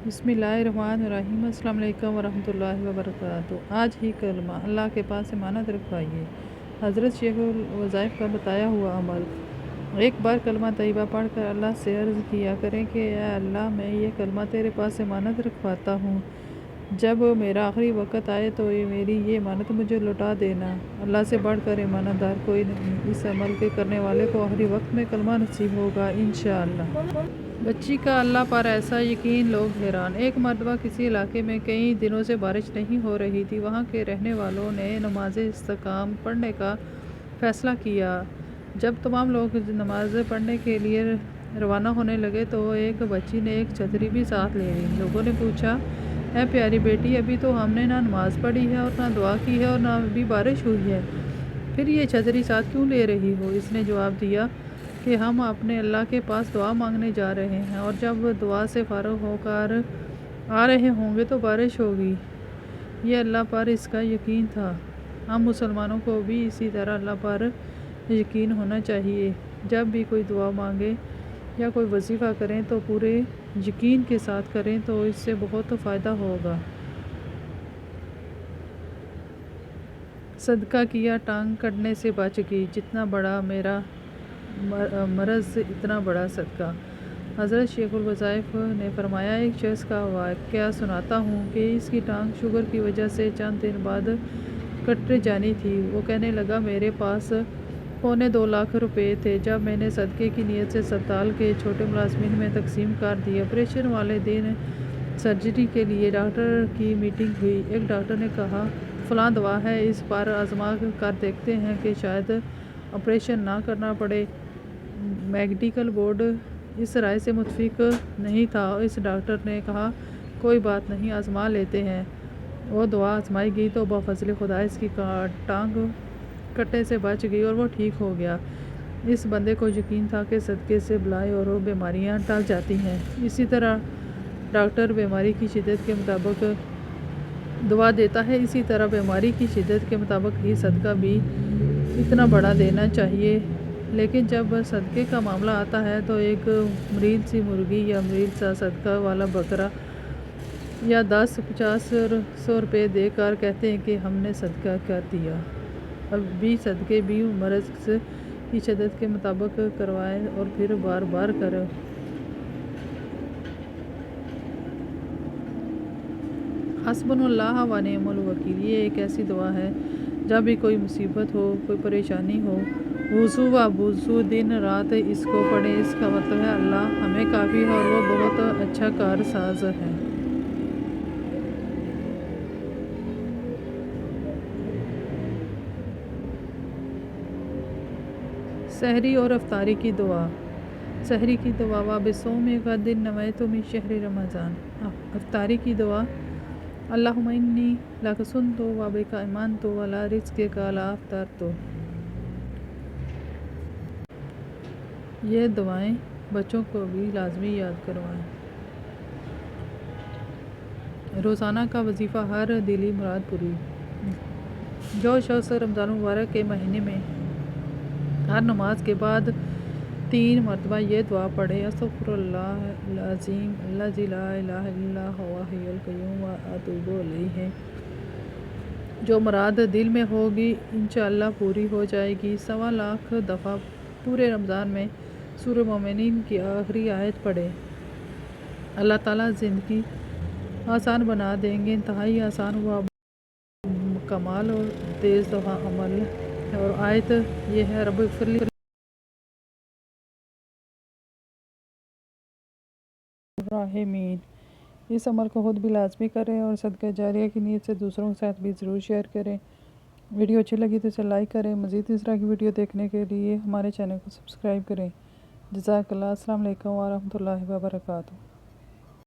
بسم اللہ الرحمن الرحیم۔ السلام علیکم ورحمۃ اللہ وبرکاتہ۔ آج ہی کلمہ اللہ کے پاس امانت رکھوائیے۔ حضرت شیخ الوظائف کا بتایا ہوا عمل۔ ایک بار کلمہ طیبہ پڑھ کر اللہ سے عرض کیا کریں کہ اے اللہ، میں یہ کلمہ تیرے پاس امانت رکھواتا ہوں، جب میرا آخری وقت آئے تو میری یہ امانت مجھے لوٹا دینا۔ اللہ سے بڑھ کر امانت دار کوئی نہیں۔ اس عمل کے کرنے والے کو آخری وقت میں کلمہ نصیب ہوگا انشاءاللہ۔ بچی کا اللہ پر ایسا یقین، لوگ حیران۔ ایک مرتبہ کسی علاقے میں کئی دنوں سے بارش نہیں ہو رہی تھی۔ وہاں کے رہنے والوں نے نماز استسقاء پڑھنے کا فیصلہ کیا۔ جب تمام لوگ نماز پڑھنے کے لیے روانہ ہونے لگے تو ایک بچی نے ایک چھتری بھی ساتھ لے لی۔ لوگوں نے پوچھا، اے پیاری بیٹی، ابھی تو ہم نے نہ نماز پڑھی ہے اور نہ دعا کی ہے اور نہ ابھی بارش ہوئی ہے، پھر یہ چھتری ساتھ کیوں لے رہی ہو؟ اس نے جواب دیا کہ ہم اپنے اللہ کے پاس دعا مانگنے جا رہے ہیں، اور جب دعا سے فارغ ہو کر آ رہے ہوں گے تو بارش ہوگی۔ یہ اللہ پر اس کا یقین تھا۔ ہم مسلمانوں کو بھی اسی طرح اللہ پر یقین ہونا چاہیے۔ جب بھی کوئی دعا مانگیں یا کوئی وظیفہ کریں تو پورے یقین کے ساتھ کریں تو اس سے بہت فائدہ ہوگا۔ صدقہ کیا، ٹانگ کٹنے سے بچ گئی، جتنا بڑا میرا مرض اتنا بڑا صدقہ۔ حضرت شیخ الوظائف نے فرمایا، ایک شخص کا واقعہ سناتا ہوں کہ اس کی ٹانگ شوگر کی وجہ سے چند دن بعد کٹ جانی تھی۔ وہ کہنے لگا، میرے پاس پونے 2 لاکھ روپے تھے۔ جب میں نے صدقے کی نیت سے اسپتال کے چھوٹے ملازمین میں تقسیم کر دیے۔ آپریشن والے دن سرجری کے لیے ڈاکٹر کی میٹنگ ہوئی۔ ایک ڈاکٹر نے کہا، فلاں دوا ہے، اس پر آزما کر دیکھتے ہیں کہ شاید آپریشن نہ کرنا پڑے۔ میڈیکل بورڈ اس رائے سے متفق نہیں تھا۔ اس ڈاکٹر نے کہا، کوئی بات نہیں، آزما لیتے ہیں۔ وہ دوا آزمائی گئی تو بفضل خدا اس کی ٹانگ کٹنے سے بچ گئی اور وہ ٹھیک ہو گیا۔ اس بندے کو یقین تھا کہ صدقے سے بلائیں اور بیماریاں ٹل جاتی ہیں۔ اسی طرح ڈاکٹر بیماری کی شدت کے مطابق دوا دیتا ہے، اسی طرح بیماری کی شدت کے مطابق ہی صدقہ بھی اتنا بڑا دینا چاہیے۔ لیکن جب صدقے کا معاملہ آتا ہے تو ایک مریض سی مرغی یا مریض سا صدقہ والا بکرا یا 10-50-100 روپے دے کر کہتے ہیں کہ ہم نے صدقہ کر دیا۔ اب بھی صدقے بھی مرض کی شدت کے مطابق کروائیں اور پھر بار بار کریں۔ حسبنا اللہ و نعم الوکیل، یہ ایک ایسی دعا ہے جب بھی کوئی مصیبت ہو، کوئی پریشانی ہو، وضو و وضو دن رات اس کو پڑھیں۔ اس کا مطلب ہے اللہ ہمیں کافی ہے اور وہ بہت اچھا کار ساز ہے۔ سحری اور افطاری کی دعا۔ سحری کی دعا، وبصوم غد نویت من شہر رمضان۔ افطاری کی دعا، اللہم انی لک صمت و بک آمنت و علی رزقک لا افطرت۔ یہ دعائیں بچوں کو بھی لازمی یاد کروائیں۔ روزانہ کا وظیفہ، ہر دلی مراد پوری۔ جو شخص رمضان المبارک کے مہینے میں ہر نماز کے بعد 3 مرتبہ یہ دعا پڑھے، استغفر اللہ العظیم الذی لا الہ الا هو الحی القیوم و اتوب الیہ، جو مراد دل میں ہوگی انشاءاللہ پوری ہو جائے گی۔ 1.25 لاکھ دفعہ پورے رمضان میں سورہ مومنین کی آخری آیت پڑھے، اللہ تعالیٰ زندگی آسان بنا دیں گے۔ انتہائی آسان و کمال اور تیز دفعہ عمل ہے، اور آیت یہ ہے، رب اغفر لی الراحمین۔ اس عمل کو خود بھی لازمی کریں اور صدقہ جاریہ کی نیت سے دوسروں کے ساتھ بھی ضرور شیئر کریں۔ ویڈیو اچھی لگی تو اسے لائک کریں۔ مزید اس طرح کی ویڈیو دیکھنے کے لیے ہمارے چینل کو سبسکرائب کریں۔ جزاک اللہ۔ السلام علیکم ورحمۃ اللہ وبرکاتہ۔